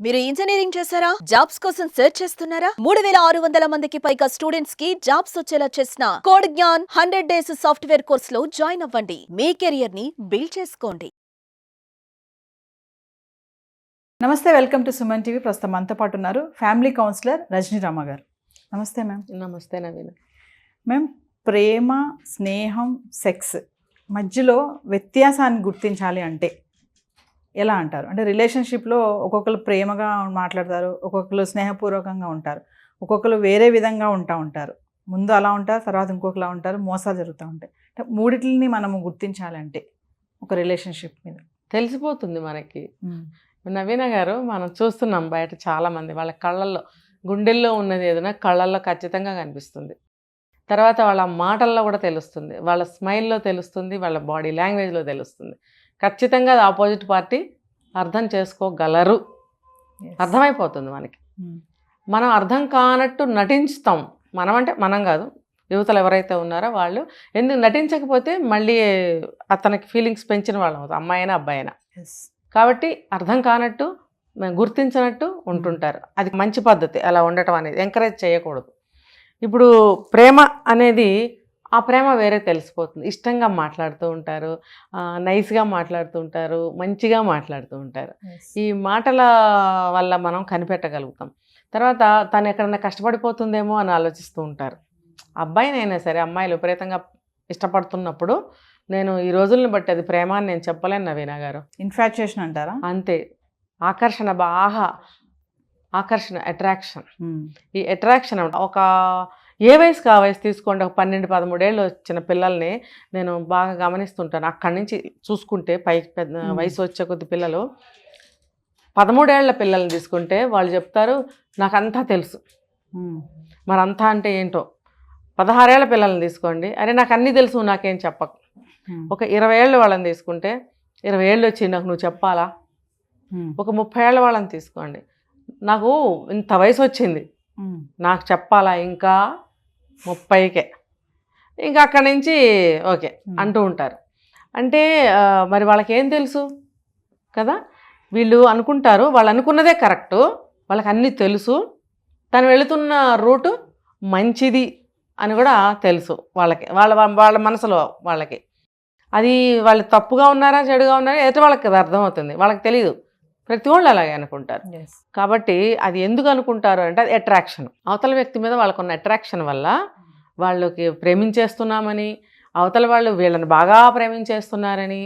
మీరు ఇంజనీరింగ్ చేశారా? జాబ్స్ కోసం సెర్చ్ చేస్తున్నారా? 3600 మందికి పైగా స్టూడెంట్స్ కి జాబ్స్ వచ్చేలా చేసిన code Gyan 100 days software course లో జాయిన్ అవ్వండి. మీ కెరియర్ ని బిల్డ్ చేసుకోండి. నమస్తే, వెల్కమ్ టు సుమన్ టీవీ. ప్రస్తుతం మనతో పాటు ఉన్నారు ఫ్యామిలీ కౌన్సిలర్ రజనీ రామ గారు. నమస్తే మ్యామ్. నమస్తే నవీన. మ్యామ్, ప్రేమ, స్నేహం, సెక్స్ మధ్యలో వ్యత్యాసాన్ని గుర్తించాలి అంటే ఎలా అంటారు? అంటే రిలేషన్షిప్లో ఒక్కొక్కరు ప్రేమగా మాట్లాడతారు, ఒక్కొక్కరు స్నేహపూర్వకంగా ఉంటారు, ఒక్కొక్కరు వేరే విధంగా ఉంటారు. ముందు అలా ఉంటారు, తర్వాత ఇంకొకలా ఉంటారు, మోసాలు జరుగుతూ ఉంటాయి. అంటే మూడిటిని మనము గుర్తించాలి అంటే ఒక రిలేషన్షిప్ మీద తెలిసిపోతుంది మనకి. నవీన గారు, మనం చూస్తున్నాం బయట చాలామంది వాళ్ళ కళ్ళల్లో, గుండెల్లో ఉన్నది ఏదైనా కళ్ళల్లో ఖచ్చితంగా కనిపిస్తుంది. తర్వాత వాళ్ళ మాటల్లో కూడా తెలుస్తుంది, వాళ్ళ స్మైల్లో తెలుస్తుంది, వాళ్ళ బాడీ లాంగ్వేజ్లో తెలుస్తుంది. ఖచ్చితంగా అది ఆపోజిట్ పార్టీ అర్థం చేసుకోగలరు, అర్థమైపోతుంది మనకి. మనం అర్థం కానట్టు నటించుతాం. మనం అంటే మనం కాదు, యువతలు ఎవరైతే ఉన్నారో వాళ్ళు. ఎందుకు నటించకపోతే మళ్ళీ అతనికి ఫీలింగ్స్ పెంచిన వాళ్ళం అవుతాం, అమ్మాయి అయినా అబ్బాయి అయినా. కాబట్టి అర్థం కానట్టు గుర్తించినట్టు ఉంటుంటారు. అది మంచి పద్ధతి, అలా ఉండటం అనేది ఎంకరేజ్ చేయకూడదు. ఇప్పుడు ప్రేమ అనేది, ఆ ప్రేమ వేరే తెలిసిపోతుంది. ఇష్టంగా మాట్లాడుతూ ఉంటారు, నైస్గా మాట్లాడుతూ ఉంటారు, మంచిగా మాట్లాడుతూ ఉంటారు. ఈ మాటల వల్ల మనం కనిపెట్టగలుగుతాం. తర్వాత తను ఎక్కడన్నా కష్టపడిపోతుందేమో అని ఆలోచిస్తూ ఉంటారు. అబ్బాయినైనా సరే, అమ్మాయిలు విపరీతంగా ఇష్టపడుతున్నప్పుడు నేను ఈ రోజులను బట్టి అది ప్రేమ అని నేను చెప్పలేను నవీన గారు. ఇన్ఫాక్చుయేషన్ అంటారా? అంతే. ఆకర్షణ, బాగా ఆకర్షణ, అట్రాక్షన్. ఈ అట్రాక్షన్ ఒక ఏ వయసుకి ఆ వయసు తీసుకోండి. ఒక 12-13 ఏళ్ళు వచ్చిన పిల్లల్ని నేను బాగా గమనిస్తుంటాను. అక్కడి నుంచి చూసుకుంటే పైకి పెద్ద వయసు వచ్చే కొద్ది పిల్లలు, 13 ఏళ్ల పిల్లల్ని తీసుకుంటే వాళ్ళు చెప్తారు నాకంతా తెలుసు. మరి అంతా అంటే ఏంటో. 16 ఏళ్ల పిల్లల్ని తీసుకోండి, అరే నాకు అన్నీ తెలుసు, నాకేం చెప్పకు. ఒక 20 ఏళ్ళ వాళ్ళని తీసుకుంటే, 20 ఏళ్ళు వచ్చి నాకు నువ్వు చెప్పాలా. ఒక 30 ఏళ్ళ వాళ్ళని తీసుకోండి, నాకు ఇంత వయసు వచ్చింది, నాకు చెప్పాలా ఇంకా 30కే. ఇంకా అక్కడి నుంచి ఓకే అంటూ ఉంటారు. అంటే మరి వాళ్ళకి ఏం తెలుసు కదా. వీళ్ళు అనుకుంటారు వాళ్ళు అనుకున్నదే కరెక్టు, వాళ్ళకి అన్నీ తెలుసు, తను వెళుతున్న రూటు మంచిది అని కూడా తెలుసు వాళ్ళకి, వాళ్ళ మనసులో వాళ్ళకి. అది వాళ్ళు తప్పుగా ఉన్నారా చెడుగా ఉన్నారా ఎదుటి వాళ్ళకి అది అర్థమవుతుంది, వాళ్ళకి తెలియదు. ప్రతి వాళ్ళు అలాగే అనుకుంటారు. కాబట్టి అది ఎందుకు అనుకుంటారు అంటే అది అట్రాక్షన్. అవతల వ్యక్తి మీద వాళ్ళకున్న అట్రాక్షన్ వల్ల వాళ్ళకి ప్రేమించేస్తున్నామని, అవతల వాళ్ళు వీళ్ళని బాగా ప్రేమించేస్తున్నారని,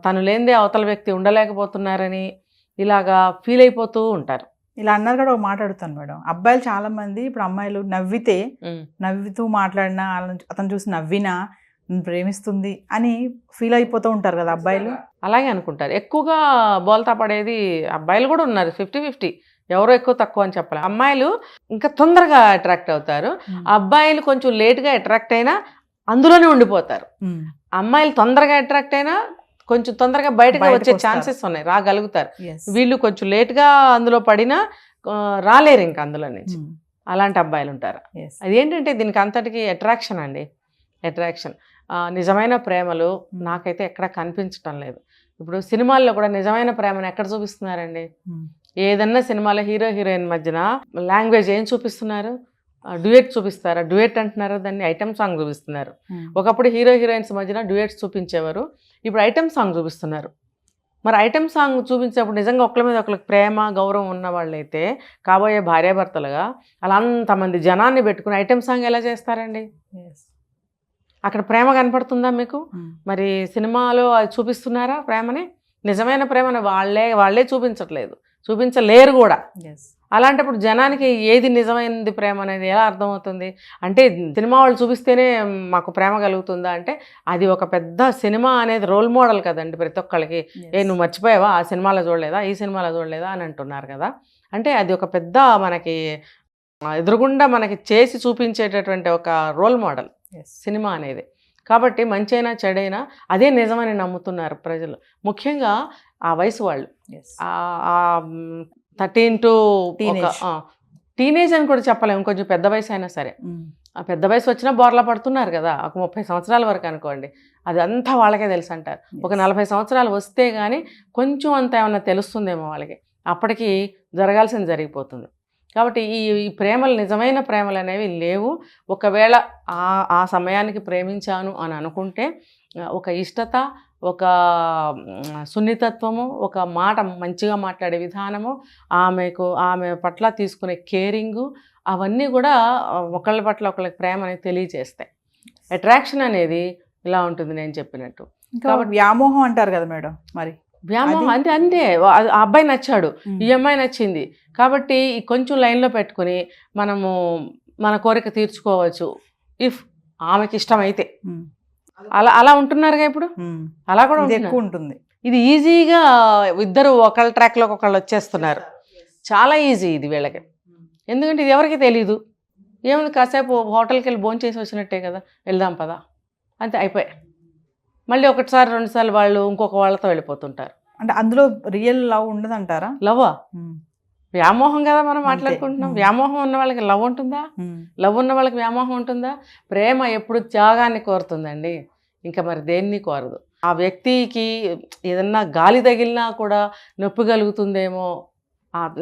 తను లేనిదే అవతల వ్యక్తి ఉండలేకపోతున్నారని ఇలాగా ఫీల్ అయిపోతూ ఉంటారు. ఇలా అన్నారు కూడా ఒక మాట్లాడుతాను మేడం. అబ్బాయిలు చాలా మంది ఇప్పుడు అమ్మాయిలు నవ్వుతూ మాట్లాడినా, అతను చూసి నవ్వినా ప్రేమిస్తుంది అని ఫీల్ అయిపోతూ ఉంటారు కదా అబ్బాయిలు. అలాగే అనుకుంటారు. ఎక్కువగా బోల్తా పడేది అబ్బాయిలు కూడా ఉన్నారు, 50-50. ఎవరో ఎక్కువ తక్కువ అని చెప్పలేం. అమ్మాయిలు ఇంకా తొందరగా అట్రాక్ట్ అవుతారు, అబ్బాయిలు కొంచెం లేట్గా అట్రాక్ట్ అయినా అందులోనే ఉండిపోతారు. అమ్మాయిలు తొందరగా అట్రాక్ట్ అయినా కొంచెం తొందరగా బయటకు వచ్చే ఛాన్సెస్ ఉన్నాయి, రాగలుగుతారు. వీళ్ళు కొంచెం లేట్గా అందులో పడినా రాలేరు ఇంకా అందులో నుంచి. అలాంటి అబ్బాయిలు ఉంటారు. అదేంటంటే దీనికి అంతటికి అట్రాక్షన్ అండి, అట్రాక్షన్. నిజమైన ప్రేమలు నాకైతే ఎక్కడ కనిపించటం లేదు. ఇప్పుడు సినిమాల్లో కూడా నిజమైన ప్రేమను ఎక్కడ చూపిస్తున్నారండి? ఏదన్నా సినిమాలో హీరో హీరోయిన్ మధ్యన లాంగ్వేజ్ ఏం చూపిస్తున్నారు? డ్యూయెట్ చూపిస్తారా? డ్యూయెట్ అంటున్నారు, దాన్ని ఐటమ్ సాంగ్ చూపిస్తున్నారు. ఒకప్పుడు హీరో హీరోయిన్స్ మధ్యన డ్యూయెట్స్ చూపించేవారు, ఇప్పుడు ఐటమ్ సాంగ్ చూపిస్తున్నారు. మరి ఐటమ్ సాంగ్ చూపించేప్పుడు నిజంగా ఒకరి మీద ఒకరికి ప్రేమ గౌరవం ఉన్న వాళ్ళైతే కాబోయే భార్యాభర్తలుగా అలా అంతమంది జనాన్ని పెట్టుకుని ఐటమ్ సాంగ్ ఎలా చేస్తారండి? అక్కడ ప్రేమ కనపడుతుందా మీకు? మరి సినిమాలో అది చూపిస్తున్నారా ప్రేమని? నిజమైన ప్రేమని వాళ్ళే చూపించట్లేదు, చూపించలేరు కూడా. అలాంటప్పుడు జనానికి ఏది నిజమైనది ప్రేమ అనేది ఎలా అర్థమవుతుంది? అంటే సినిమా వాళ్ళు చూపిస్తేనే మాకు ప్రేమ కలుగుతుందా అంటే అది ఒక పెద్ద సినిమా అనేది రోల్ మోడల్ కదండి ప్రతి ఒక్కళ్ళకి. నువ్వు మర్చిపోయావా, ఆ సినిమాలో చూడలేదా, ఈ సినిమాలో చూడలేదా అని అంటున్నారు కదా. అంటే అది ఒక పెద్ద మనకి ఎదురుగుండా మనకి చేసి చూపించేటటువంటి ఒక రోల్ మోడల్ సినిమా అనేది. కాబట్టి మంచైనా చెడైనా అదే నిజమని నమ్ముతున్నారు ప్రజలు, ముఖ్యంగా ఆ వయసు వాళ్ళు. 13 to టీనేజ్ అని కూడా చెప్పలేము, కొంచెం పెద్ద వయసు అయినా సరే. ఆ పెద్ద వయసు వచ్చినా బోర్లా పడుతున్నారు కదా, ఒక 30 సంవత్సరాల వరకు అనుకోండి, అది అంతా వాళ్ళకే తెలుసు అంటారు. ఒక 40 సంవత్సరాలు వస్తే కానీ కొంచెం అంత ఏమన్నా తెలుస్తుందేమో వాళ్ళకి. అప్పటికి జరగాల్సింది జరిగిపోతుంది. కాబట్టి ఈ ప్రేమలు నిజమైన ప్రేమలు అనేవి లేవు. ఒకవేళ ఆ సమయానికి ప్రేమించాను అని అనుకుంటే ఒక ఇష్టత, ఒక సున్నితత్వము, ఒక మాట మంచిగా మాట్లాడే విధానము, ఆమె పట్ల తీసుకునే కేరింగు, అవన్నీ కూడా ఒకళ్ళ పట్ల ఒకళ్ళకి ప్రేమ అనేది తెలియజేస్తాయి. అట్రాక్షన్ అనేది ఇలా ఉంటుంది నేను చెప్పినట్టు. ఇంకా వ్యామోహం అంటారు కదా మేడం, మరి వ్యామోహం అంతే ఆ అబ్బాయి నచ్చాడు, ఈ అమ్మాయి నచ్చింది కాబట్టి కొంచెం లైన్లో పెట్టుకుని మనము మన కోరిక తీర్చుకోవచ్చు ఇఫ్ ఆమెకి ఇష్టమైతే. అలా ఉంటున్నారుగా ఇప్పుడు, అలా కూడా ఎక్కువ ఉంటుంది. ఇది ఈజీగా ఇద్దరు ఒకళ్ళ ట్రాక్లోకి ఒకళ్ళు వచ్చేస్తున్నారు, చాలా ఈజీ ఇది వీళ్ళకి. ఎందుకంటే ఇది ఎవరికి తెలీదు, ఏముంది కాసేపు హోటల్కి వెళ్ళి భోజనం చేసి వచ్చినట్టే కదా, వెళ్దాం పదా అంతే, అయిపోయాయి. మళ్ళీ ఒకటిసారి రెండుసార్లు వాళ్ళు ఇంకొక వాళ్ళతో వెళ్ళిపోతుంటారు. అంటే అందులో రియల్ లవ్ ఉండదు అంటారా? లవ్వా? వ్యామోహం కదా మనం మాట్లాడుకుంటున్నాం. వ్యామోహం ఉన్న వాళ్ళకి లవ్ ఉంటుందా? లవ్ ఉన్న వాళ్ళకి వ్యామోహం ఉంటుందా? ప్రేమ ఎప్పుడు త్యాగాన్ని కోరుతుందండి, ఇంకా మరి దేన్ని కోరదు. ఆ వ్యక్తికి ఏదన్నా గాలి తగిలినా కూడా నొప్పి కలుగుతుందేమో,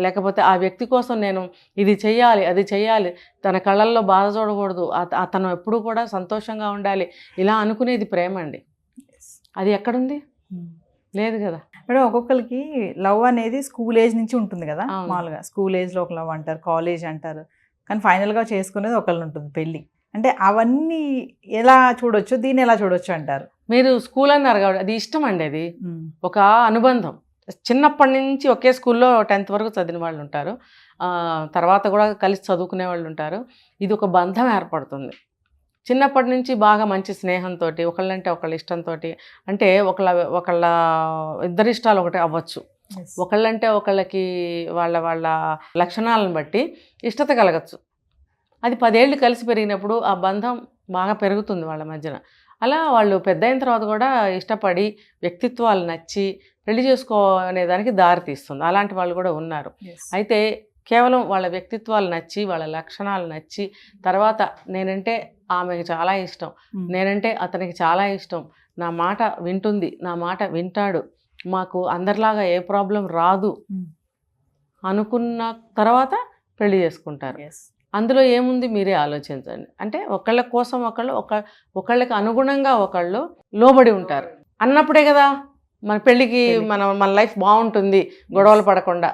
లేకపోతే ఆ వ్యక్తి కోసం నేను ఇది చెయ్యాలి అది చెయ్యాలి, తన కళ్ళల్లో బాధ చూడకూడదు, అతను ఎప్పుడు కూడా సంతోషంగా ఉండాలి, ఇలా అనుకునేది ప్రేమ అండి. అది ఎక్కడుంది? లేదు కదా మేడం. ఒక్కొక్కరికి లవ్ అనేది స్కూల్ ఏజ్ నుంచి ఉంటుంది కదా, మామూలుగా స్కూల్ ఏజ్లో ఒక లవ్ అంటారు, కాలేజ్ అంటారు, కానీ ఫైనల్గా చేసుకునేది ఒకళ్ళు ఉంటుంది పెళ్ళి. అంటే అవన్నీ ఎలా చూడొచ్చు, దీన్ని ఎలా చూడొచ్చు అంటారు? మీరు స్కూల్ అన్నారు కాబట్టి అది ఇష్టం అండి, అది ఒక అనుబంధం. చిన్నప్పటి నుంచి ఒకే స్కూల్లో 10th వరకు చదివిన వాళ్ళు ఉంటారు, తర్వాత కూడా కలిసి చదువుకునే వాళ్ళు ఉంటారు. ఇది ఒక బంధం ఏర్పడుతుంది చిన్నప్పటి నుంచి, బాగా మంచి స్నేహంతో, ఒకళ్ళంటే ఒకళ్ళ ఇష్టంతో. అంటే ఒకళ్ళ ఇద్దరి ఇష్టాలు ఒకటి అవ్వచ్చు, ఒకళ్ళంటే ఒకళ్ళకి వాళ్ళ లక్షణాలను బట్టి ఇష్టత కలగచ్చు. అది 10 ఏళ్ళు కలిసి పెరిగినప్పుడు ఆ బంధం బాగా పెరుగుతుంది వాళ్ళ మధ్యన. అలా వాళ్ళు పెద్ద అయిన తర్వాత కూడా ఇష్టపడి వ్యక్తిత్వాలు నచ్చి పెళ్లి చేసుకోనే దానికి దారి తీస్తుంది. అలాంటి వాళ్ళు కూడా ఉన్నారు. అయితే కేవలం వాళ్ళ వ్యక్తిత్వాలు నచ్చి, వాళ్ళ లక్షణాలు నచ్చి, తర్వాత నేనంటే ఆమెకి చాలా ఇష్టం, నేనంటే అతనికి చాలా ఇష్టం, నా మాట వింటుంది, నా మాట వింటాడు, మాకు అందరిలాగా ఏ ప్రాబ్లం రాదు అనుకున్న తర్వాత పెళ్లి చేసుకుంటారు. అందులో ఏముంది మీరే ఆలోచించండి. అంటే ఒకళ్ళ కోసం ఒకళ్ళకి అనుగుణంగా ఒకళ్ళు లోబడి ఉంటారు అన్నప్పుడే కదా మన పెళ్ళికి మన లైఫ్ బాగుంటుంది, గొడవలు పడకుండా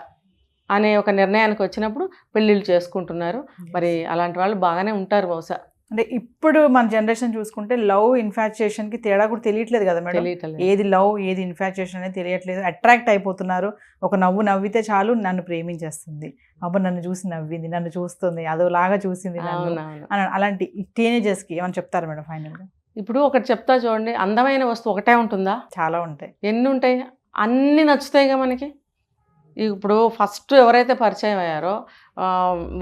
అనే ఒక నిర్ణయానికి వచ్చినప్పుడు పెళ్ళిళ్ళు చేసుకుంటున్నారు. మరి అలాంటి వాళ్ళు బాగానే ఉంటారు బహుశా. అంటే ఇప్పుడు మన జనరేషన్ చూసుకుంటే లవ్ ఇన్ఫాక్చుయేషన్కి తేడా కూడా తెలియట్లేదు కదా మేడం. ఏది లవ్ ఏది ఇన్ఫాక్చుయేషన్ అనేది తెలియట్లేదు. అట్రాక్ట్ అయిపోతున్నారు. ఒక నవ్వు నవ్వితే చాలు నన్ను ప్రేమించేస్తుంది, అబ్బా నన్ను చూసి నవ్వింది, నన్ను చూస్తుంది, అదోలాగా చూసింది అలాంటి టీనేజర్స్కి ఏమైనా చెప్తారు మేడం ఫైనల్గా? ఇప్పుడు ఒకటి చెప్తా చూడండి, అందమైన వస్తువు ఒకటే ఉంటుందా? చాలా ఉంటాయి. ఎన్ని ఉంటాయి? అన్నీ నచ్చుతాయిగా మనకి. ఇప్పుడు ఫస్ట్ ఎవరైతే పరిచయం అయ్యారో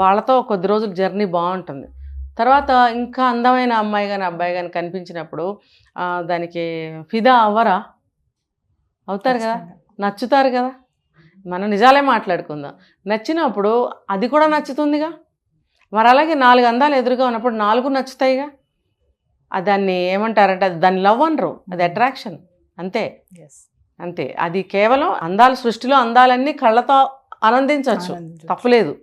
వాళ్ళతో కొద్ది రోజులు జర్నీ బాగుంటుంది. తర్వాత ఇంకా అందమైన అమ్మాయి కానీ అబ్బాయి కానీ కనిపించినప్పుడు దానికి ఫిదా అవ్వరా? అవుతారు కదా, నచ్చుతారు కదా. మనం నిజాలే మాట్లాడుకుందాం. నచ్చినప్పుడు అది కూడా నచ్చుతుందిగా. మరి అలాగే 4 అందాలు ఎదురుగా ఉన్నప్పుడు 4 నచ్చుతాయిగా. దాన్ని ఏమంటారంటే దాన్ని లవ్ అనరు, అది అట్రాక్షన్ అంతే. అంతే. అది కేవలం అందాల సృష్టిలో అందాలన్నీ కళ్ళతో ఆనందించవచ్చు, తప్పులేదు.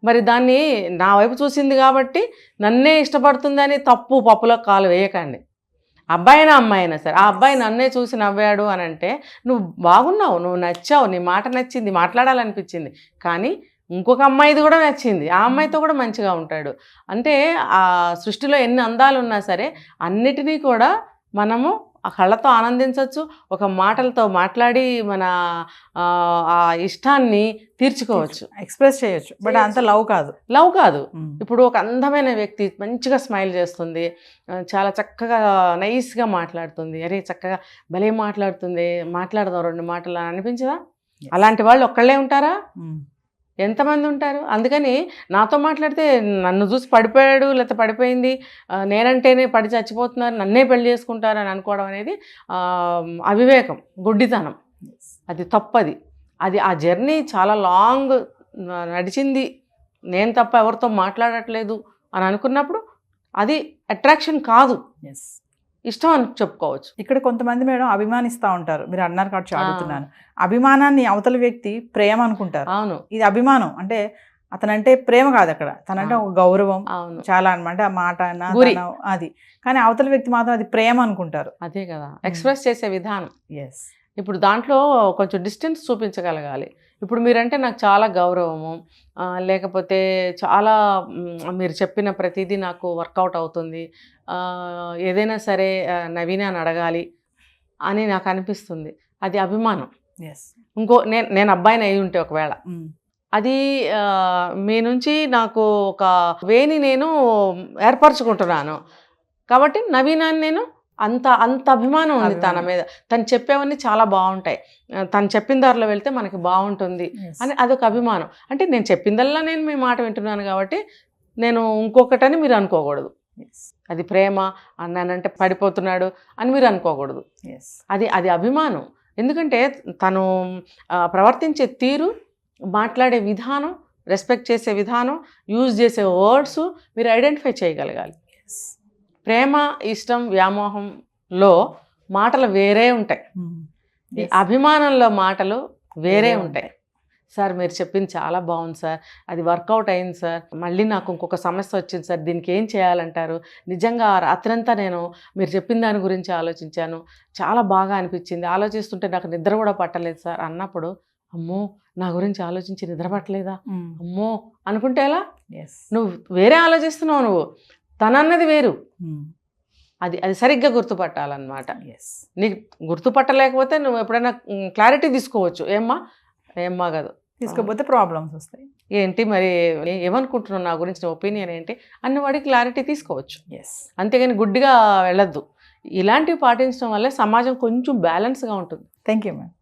మరి దాన్ని నా వైపు చూసింది కాబట్టి నన్నే ఇష్టపడుతుందని పప్పులో కాలు వేయకండి. అబ్బాయినా అమ్మాయినా సరే, ఆ అబ్బాయి నన్నే చూసి నవ్వాడు అని అంటే నువ్వు బాగున్నావు, నువ్వు నచ్చావు, నీ మాట నచ్చింది, మాట్లాడాలనిపించింది, కానీ ఇంకొక అమ్మాయిది కూడా నచ్చింది, ఆ అమ్మాయితో కూడా మంచిగా ఉంటాడు అంటే ఆ సృష్టిలో ఎన్ని అందాలు ఉన్నా సరే అన్నిటినీ కూడా మనము ఆ కళ్ళతో ఆనందించవచ్చు, ఒక మాటలతో మాట్లాడి మన ఆ ఇష్టాన్ని తీర్చుకోవచ్చు, ఎక్స్ప్రెస్ చేయొచ్చు. బట్ అంత లవ్ కాదు. ఇప్పుడు ఒక అందమైన వ్యక్తి మంచిగా స్మైల్ చేస్తుంది, చాలా చక్కగా నైస్గా మాట్లాడుతుంది, అరే చక్కగా భలే మాట్లాడుతుంది, మాట్లాడదాం 2 మాటలు అని అనిపించదా? అలాంటి వాళ్ళు ఒక్కళ్ళే ఉంటారా? ఎంతమంది ఉంటారు? అందుకని నాతో మాట్లాడితే నన్ను చూసి పడిపోయాడు లేకపోతే పడిపోయింది, నేనంటేనే పడి చచ్చిపోతున్నారు, నన్నే పెళ్లి చేసుకుంటారు అని అనుకోవడం అనేది అవివేకం, గుడ్డితనం, అది తప్పది. అది ఆ జర్నీ చాలా లాంగ్ నడిచింది, నేను తప్ప ఎవరితో మాట్లాడట్లేదు అని అనుకున్నప్పుడు అది అట్రాక్షన్ కాదు. ఇష్టం అని చెప్పుకోవచ్చు. ఇక్కడ కొంతమంది మేడం అభిమానిస్తూ ఉంటారు, మీరు అన్నారు కాబట్టి అడుగుతున్నాను. అభిమానాన్ని అవతల వ్యక్తి ప్రేమ అనుకుంటారు. అవును, ఇది అభిమానం అంటే అతనంటే ప్రేమ కాదు, అక్కడ తనంటే ఒక గౌరవం అవును, చాలా అనమాట, ఆ మాట గురి. అది. కానీ అవతల వ్యక్తి మాత్రం అది ప్రేమ అనుకుంటారు. అదే కదా ఎక్స్ప్రెస్ చేసే విధానం. ఎస్. ఇప్పుడు దాంట్లో కొంచెం డిస్టెన్స్ చూపించగలగాలి. ఇప్పుడు మీరంటే నాకు చాలా గౌరవము, లేకపోతే చాలా మీరు చెప్పిన ప్రతిదీ నాకు వర్కౌట్ అవుతుంది, ఏదైనా సరే నవీన అని అడగాలి అని నాకు అనిపిస్తుంది. అది అభిమానం. ఎస్. ఇంకో నేను అబ్బాయిని అయి ఉంటే ఒకవేళ అది మీ నుంచి నాకు ఒక వేని నేను ఏర్పరచుకుంటున్నాను కాబట్టి నవీనాన్ని నేను అంత అభిమానం ఉంది తన మీద. తను చెప్పేవన్నీ చాలా బాగుంటాయి, తను చెప్పిన దారిలో వెళ్తే మనకి బాగుంటుంది అని అదొక అభిమానం. అంటే నేను చెప్పిందల్లా నేను మీ మాట వింటున్నాను కాబట్టి నేను ఇంకొకటని మీరు అనుకోకూడదు. అది ప్రేమ అన్నానంటే పడిపోతున్నాడు అని మీరు అనుకోకూడదు. అది అభిమానం. ఎందుకంటే తను ప్రవర్తించే తీరు, మాట్లాడే విధానం, రెస్పెక్ట్ చేసే విధానం, యూజ్ చేసే వర్డ్స్ మీరు ఐడెంటిఫై చేయగలగాలి. ప్రేమ, ఇష్టం, వ్యామోహంలో మాటలు వేరే ఉంటాయి, అభిమానంలో మాటలు వేరే ఉంటాయి. సార్ మీరు చెప్పింది చాలా బాగుంది సార్, అది వర్కౌట్ అయింది సార్, మళ్ళీ నాకు ఇంకొక సమస్య వచ్చింది సార్, దీనికి ఏం చేయాలంటారు? నిజంగా రాత్రంతా నేను మీరు చెప్పిన దాని గురించి ఆలోచించాను, చాలా బాగా అనిపించింది, ఆలోచిస్తుంటే నాకు నిద్ర కూడా పట్టలేదు సార్ అన్నప్పుడు, అమ్మో నా గురించి ఆలోచించి నిద్ర పట్టలేదా అమ్మో అనుకుంటే ఎలా? నువ్వు వేరే ఆలోచిస్తున్నావు, నువ్వు తనన్నది వేరు. అది సరిగ్గా గుర్తుపట్టాలన్నమాట. నీకు గుర్తుపట్టలేకపోతే నువ్వు ఎప్పుడైనా క్లారిటీ తీసుకోవచ్చు, ఏమ్మా కాదు తీసుకోకపోతే ప్రాబ్లమ్స్ వస్తాయి. ఏంటి మరి ఏమనుకుంటున్నావు నా గురించి, నా ఒపీనియన్ ఏంటి అన్న వాడికి క్లారిటీ తీసుకోవచ్చు. అంతేగాని గుడ్డిగా వెళ్ళొద్దు. ఇలాంటివి పాటించడం వల్ల సమాజం కొంచెం బ్యాలెన్స్గా ఉంటుంది. Thank you ma'am.